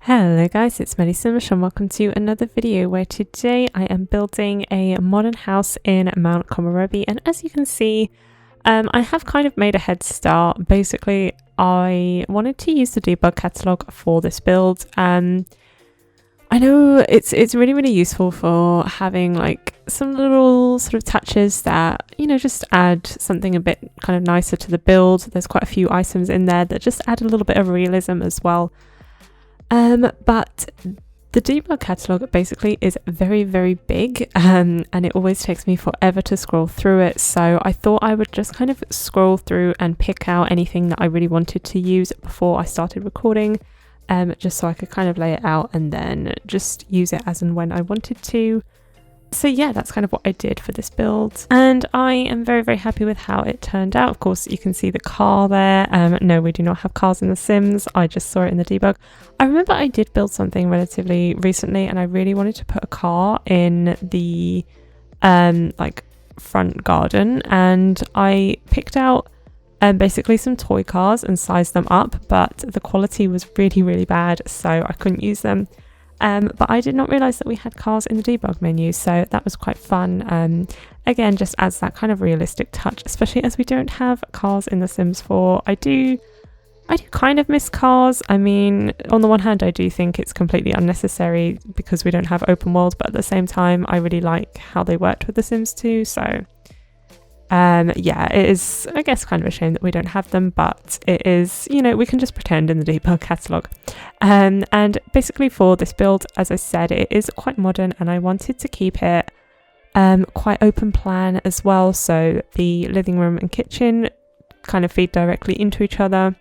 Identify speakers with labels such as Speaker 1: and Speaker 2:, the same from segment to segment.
Speaker 1: Hello guys, it's Melly Simish and welcome to another video where today I am building a modern house in Mount Komorebi, and as you can see I have kind of made a head start. Basically I wanted to use the Debug Catalogue for this build. I know it's really useful for having like some little sort of touches that, you know, just add something a bit kind of nicer to the build. There's quite a few items in there that just add a little bit of realism as well. But the Debug Catalogue basically is very big, and it always takes me forever to scroll through it, so I thought I would just kind of scroll through and pick out anything that I really wanted to use before I started recording, just so I could kind of lay it out and then just use it as and when I wanted to. So yeah, that's kind of what I did for this build, and I am very happy with how it turned out. Of course, you can see the car there. No, we do not have cars in The Sims. I just saw it in the debug. I remember I did build something relatively recently, and I really wanted to put a car in the like front garden, and I picked out basically some toy cars and sized them up, but the quality was really bad, so I couldn't use them. But I did not realise that we had cars in the debug menu, so that was quite fun. Again, just adds that kind of realistic touch, especially as we don't have cars in The Sims 4. I do kind of miss cars. I mean, on the one hand, I do think it's completely unnecessary because we don't have open world, but at the same time, I really like how they worked with The Sims 2, so yeah, it is, I guess, kind of a shame that we don't have them, but it is, you know, we can just pretend in the Debug Catalogue. And basically for this build, as I said, it is quite modern, and I wanted to keep it quite open plan as well, so the living room and kitchen kind of feed directly into each other.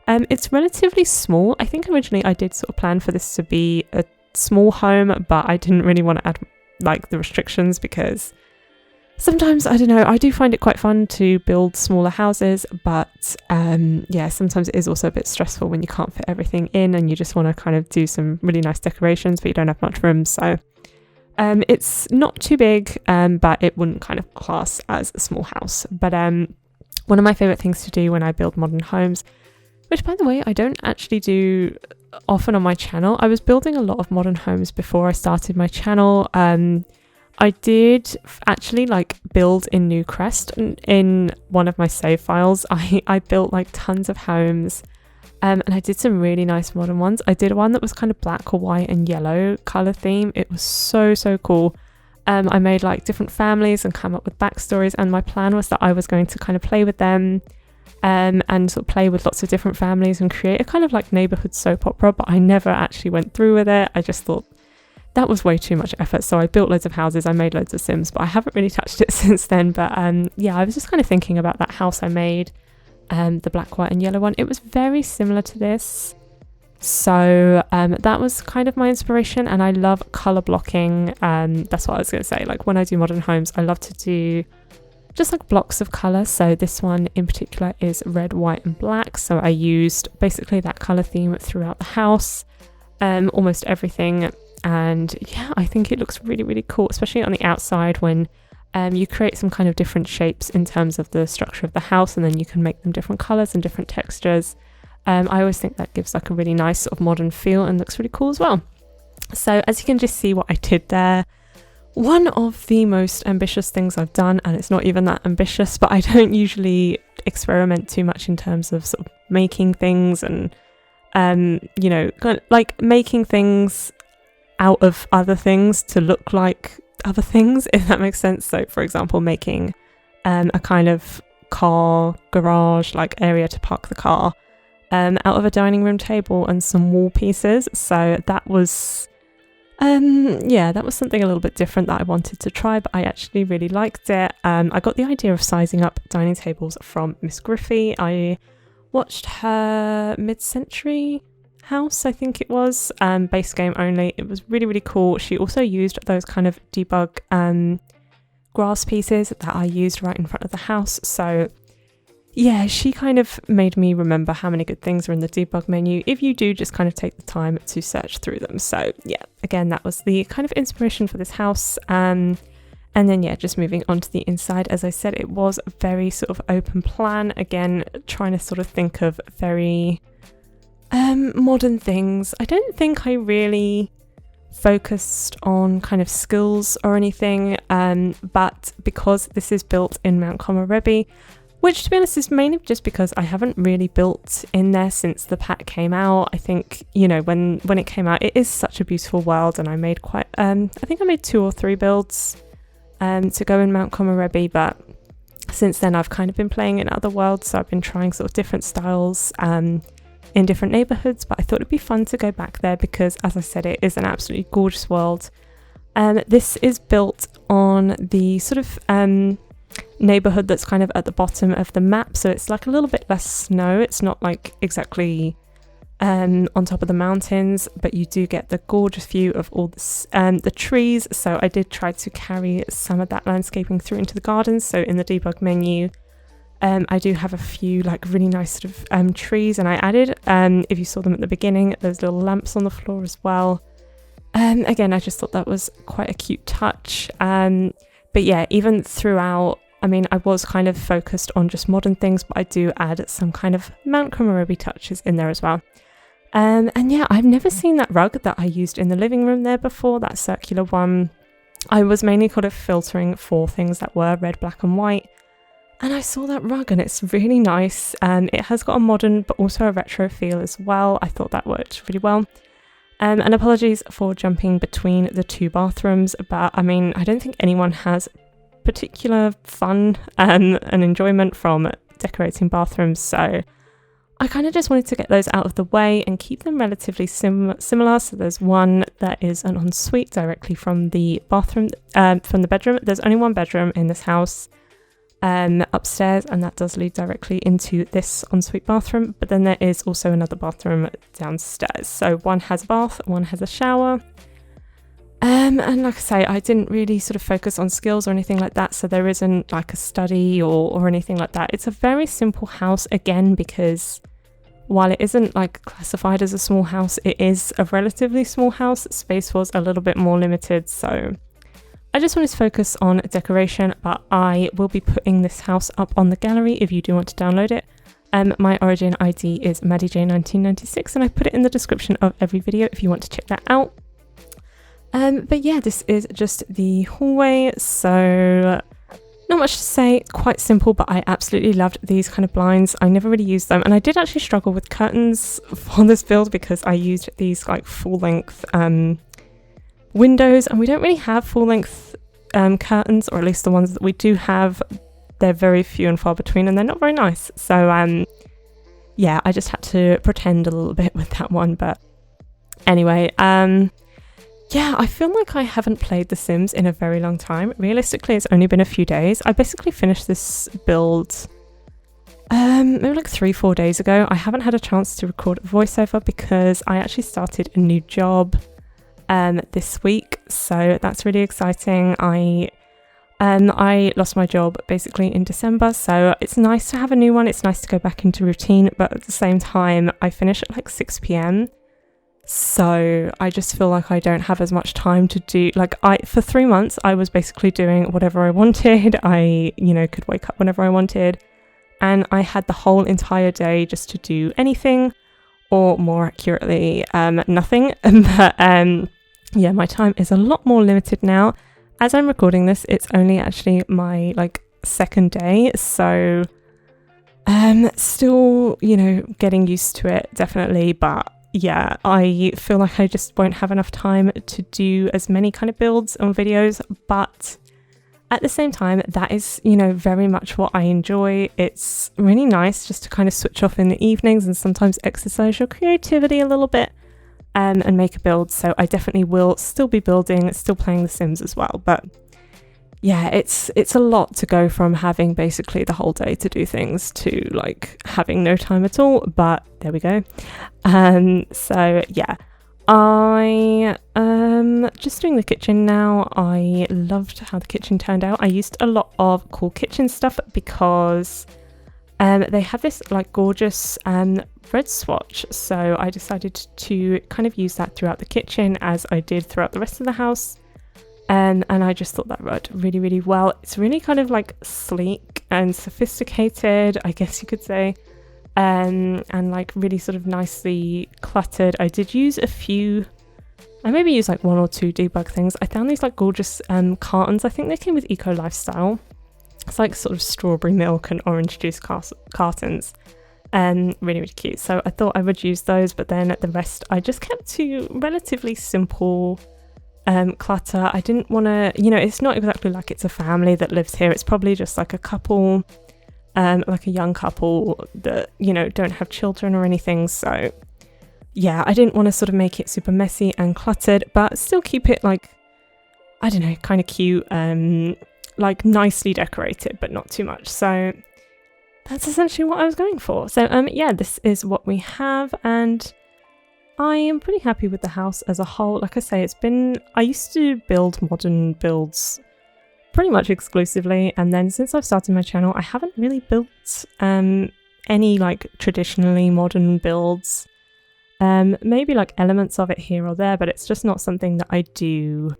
Speaker 1: It's relatively small. I think originally I did sort of plan for this to be a small home, but I didn't really want to add like the restrictions because sometimes, I don't know, I do find it quite fun to build smaller houses, but yeah, sometimes it is also a bit stressful when you can't fit everything in and you just want to kind of do some really nice decorations, but you don't have much room. So it's not too big, but it wouldn't kind of class as a small house. But one of my favourite things to do when I build modern homes, which by the way, I don't actually do often on my channel. I was building a lot of modern homes before I started my channel. I did actually like build in Newcrest in one of my save files. I built like tons of homes, and I did some really nice modern ones. I did one that was kind of black or white and yellow color theme. It was so cool. I made like different families and come up with backstories, and my plan was that I was going to kind of play with them and sort of play with lots of different families and create a kind of like neighborhood soap opera, but I never actually went through with it. I just thought that was way too much effort, so I built loads of houses, I made loads of Sims, but I haven't really touched it since then. But yeah, I was just kind of thinking about that house I made, the black, white and yellow one. It was very similar to this, so that was kind of my inspiration, and I love colour blocking. That's what I was going to say, like when I do modern homes, I love to do just like blocks of colour. So this one in particular is red, white and black, so I used basically that colour theme throughout the house, almost everything. And yeah, I think it looks really cool, especially on the outside when you create some kind of different shapes in terms of the structure of the house, and then you can make them different colours and different textures. I always think that gives like a really nice sort of modern feel and looks really cool as well. So as you can just see what I did there, one of the most ambitious things I've done, and it's not even that ambitious, but I don't usually experiment too much in terms of sort of making things and you know, kind of like making things out of other things to look like other things, if that makes sense. So for example, making a kind of car garage like area to park the car out of a dining room table and some wall pieces. So that was yeah, that was something a little bit different that I wanted to try, but I actually really liked it. I got the idea of sizing up dining tables from Miss Griffey. I watched her mid-century house, I think it was, base game only. It was really cool. She also used those kind of debug grass pieces that I used right in front of the house. So yeah, she kind of made me remember how many good things are in the debug menu if you do just kind of take the time to search through them. So yeah, again, that was the kind of inspiration for this house. And then yeah, just moving on to the inside, as I said, it was very sort of open plan. Again, trying to sort of think of very Modern things. I don't think I really focused on kind of skills or anything, but because this is built in Mount Komorebi, which to be honest is mainly just because I haven't really built in there since the pack came out. I think, you know, when it came out, it is such a beautiful world, and I made quite I think I made 2 or 3 builds to go in Mount Komorebi, but since then I've kind of been playing in other worlds, so I've been trying sort of different styles in different neighborhoods, but I thought it'd be fun to go back there because, as I said, it is an absolutely gorgeous world. This is built on the sort of neighborhood that's kind of at the bottom of the map, so it's like a little bit less snow. It's not like exactly on top of the mountains, but you do get the gorgeous view of all the trees. So I did try to carry some of that landscaping through into the gardens. So in the debug menu, I do have a few like really nice sort of trees, and I added, if you saw them at the beginning, those little lamps on the floor as well. Again, I just thought that was quite a cute touch. But yeah, even throughout, I mean, I was kind of focused on just modern things, but I do add some kind of Mount Komorebi touches in there as well. And yeah, I've never seen that rug that I used in the living room there before, that circular one. I was mainly kind of filtering for things that were red, black and white. And I saw that rug and it's really nice. It has got a modern but also a retro feel as well. I thought that worked really well. And apologies for jumping between the 2 bathrooms, but I mean, I don't think anyone has particular fun and enjoyment from decorating bathrooms, so I kind of just wanted to get those out of the way and keep them relatively similar. So there's one that is an ensuite directly from the bathroom, from the bedroom. There's only one bedroom in this house upstairs, and that does lead directly into this ensuite bathroom, but then there is also another bathroom downstairs. So one has a bath, one has a shower. And like I say, I didn't really sort of focus on skills or anything like that, so there isn't like a study or anything like that. It's a very simple house, again, because while it isn't like classified as a small house, it is a relatively small house. Space was a little bit more limited, so I just wanted to focus on decoration, but I will be putting this house up on the gallery if you do want to download it. My origin ID is MaddieJ1996, and I put it in the description of every video if you want to check that out. But yeah, this is just the hallway, so not much to say, quite simple, but I absolutely loved these kind of blinds. I never really used them, and I did actually struggle with curtains for this build because I used these like full-length windows, and we don't really have full-length curtains, or at least the ones that we do have, they're very few and far between, and they're not very nice. So yeah, I just had to pretend a little bit with that one. But anyway, yeah, I feel like I haven't played The Sims in a very long time. Realistically, it's only been a few days. I basically finished this build maybe like 3-4 days ago. I haven't had a chance to record a voiceover because I actually started a new job this week, so that's really exciting. I lost my job basically in December, so it's nice to have a new one. It's nice to go back into routine, but at the same time, I finish at like 6 p.m. So I just feel like I don't have as much time to do, like for 3 months, I was basically doing whatever I wanted. I, could wake up whenever I wanted, and I had the whole entire day just to do anything, or more accurately, nothing. But yeah, my time is a lot more limited now. As I'm recording this, it's only actually my second day, so still, getting used to it, definitely, but yeah, I feel like I just won't have enough time to do as many kind of builds on videos, but at the same time, that is, very much what I enjoy. It's really nice just to kind of switch off in the evenings and sometimes exercise your creativity a little bit and make a build. So I definitely will still be building, still playing The Sims as well. But yeah, it's a lot to go from having basically the whole day to do things to having no time at all, but there we go. So yeah, I just doing the kitchen now. I loved how the kitchen turned out. I used a lot of cool kitchen stuff because they have this gorgeous red swatch, so I decided to kind of use that throughout the kitchen as I did throughout the rest of the house. And I just thought that worked really, really well. It's really kind of sleek and sophisticated, I guess you could say. and like really sort of nicely cluttered. I did use a few, I maybe used like 1 or 2 debug things. I found these like gorgeous cartons. I think they came with Eco Lifestyle. It's like sort of strawberry milk and orange juice cartons. Really, really cute. So I thought I would use those, but then the rest I just kept to relatively simple clutter. I didn't want to, it's not exactly like it's a family that lives here. It's probably just like a couple, like a young couple that, don't have children or anything. So yeah, I didn't want to sort of make it super messy and cluttered, but still keep it like, I don't know, kind of cute, like nicely decorated, but not too much. So that's essentially what I was going for. So yeah, this is what we have, and I am pretty happy with the house as a whole. Like I say, I used to build modern builds pretty much exclusively, and then since I've started my channel, I haven't really built any like traditionally modern builds. Maybe like elements of it here or there, but it's just not something that I do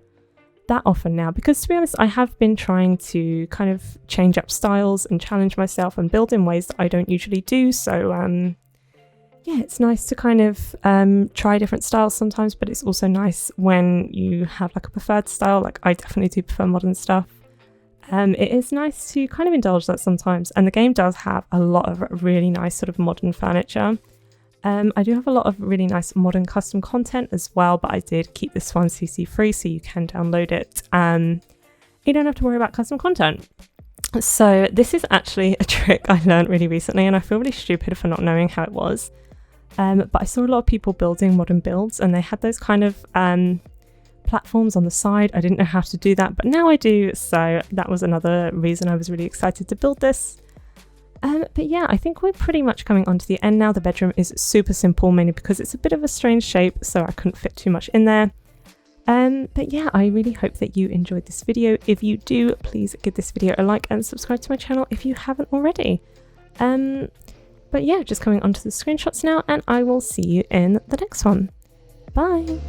Speaker 1: that often now, because to be honest, I have been trying to kind of change up styles and challenge myself and build in ways that I don't usually do. So yeah, it's nice to kind of try different styles sometimes, but it's also nice when you have like a preferred style. Like I definitely do prefer modern stuff. It is nice to kind of indulge that sometimes, and the game does have a lot of really nice sort of modern furniture. I do have a lot of really nice modern custom content as well, but I did keep this one CC free, so you can download it. You don't have to worry about custom content. So this is actually a trick I learned really recently, and I feel really stupid for not knowing how it was. But I saw a lot of people building modern builds, and they had those kind of platforms on the side. I didn't know how to do that, but now I do. So that was another reason I was really excited to build this. But yeah, I think we're pretty much coming onto the end now. The bedroom is super simple, mainly because it's a bit of a strange shape, so I couldn't fit too much in there. But yeah, I really hope that you enjoyed this video. If you do, please give this video a like and subscribe to my channel if you haven't already. But yeah, just coming onto the screenshots now, and I will see you in the next one. Bye!